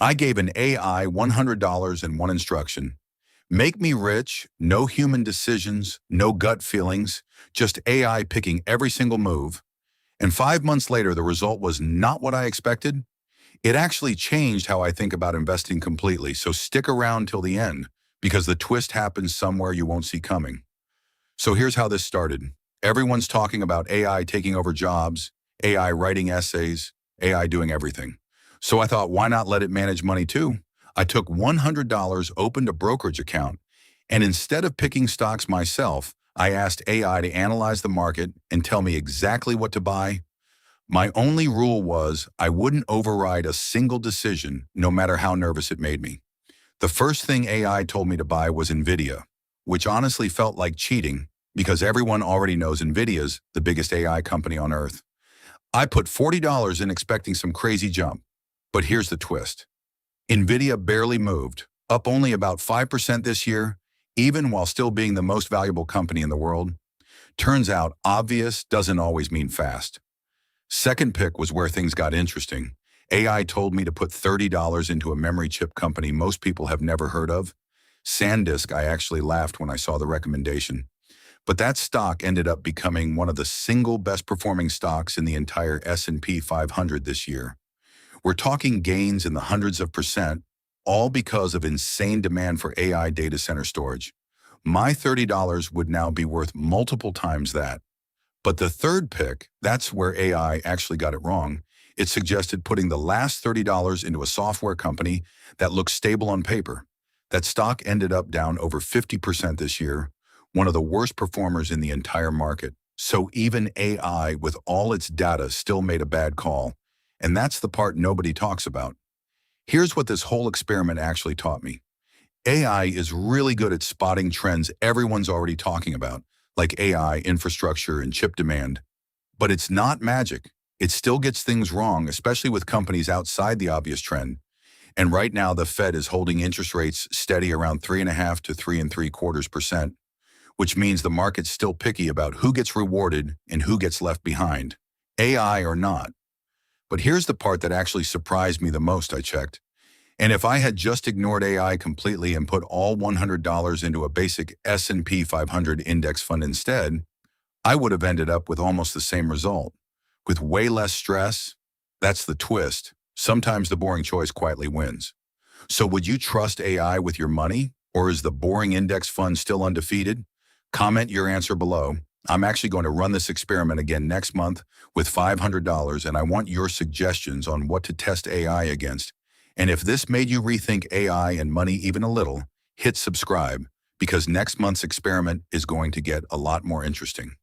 I gave an AI $100 and one instruction. Make me rich, no human decisions, no gut feelings, just AI picking every single move. And 5 months later, the result was not what I expected. It actually changed how I think about investing completely, so stick around till the end, because the twist happens somewhere you won't see coming. So here's how this started. Everyone's talking about AI taking over jobs, AI writing essays, AI doing everything. So I thought, why not let it manage money too? I took $100, opened a brokerage account, and instead of picking stocks myself, I asked AI to analyze the market and tell me exactly what to buy. My only rule was I wouldn't override a single decision, no matter how nervous it made me. The first thing AI told me to buy was Nvidia, which honestly felt like cheating because everyone already knows Nvidia's the biggest AI company on earth. I put $40 in expecting some crazy jump. But here's the twist. Nvidia barely moved, up only about 5% this year, even while still being the most valuable company in the world. Turns out obvious doesn't always mean fast. Second pick was where things got interesting. AI told me to put $30 into a memory chip company most people have never heard of. SanDisk. I actually laughed when I saw the recommendation. But that stock ended up becoming one of the single best performing stocks in the entire S&P 500 this year. We're talking gains in the hundreds of percent, all because of insane demand for AI data center storage. My $30 would now be worth multiple times that. But the third pick, that's where AI actually got it wrong. It suggested putting the last $30 into a software company that looks stable on paper. That stock ended up down over 50% this year, one of the worst performers in the entire market. So even AI, with all its data, still made a bad call. And that's the part nobody talks about. Here's what this whole experiment actually taught me. AI is really good at spotting trends everyone's already talking about, like AI, infrastructure, and chip demand. But it's not magic. It still gets things wrong, especially with companies outside the obvious trend. And right now, the Fed is holding interest rates steady around 3.5 to 3.75%, which means the market's still picky about who gets rewarded and who gets left behind, AI or not. But here's the part that actually surprised me the most. I checked. And if I had just ignored AI completely and put all $100 into a basic S&P 500 index fund instead, I would have ended up with almost the same result. With way less stress. That's the twist. Sometimes the boring choice quietly wins. So would you trust AI with your money? Or is the boring index fund still undefeated? Comment your answer below. I'm actually going to run this experiment again next month with $500, and I want your suggestions on what to test AI against. And if this made you rethink AI and money even a little, hit subscribe, because next month's experiment is going to get a lot more interesting.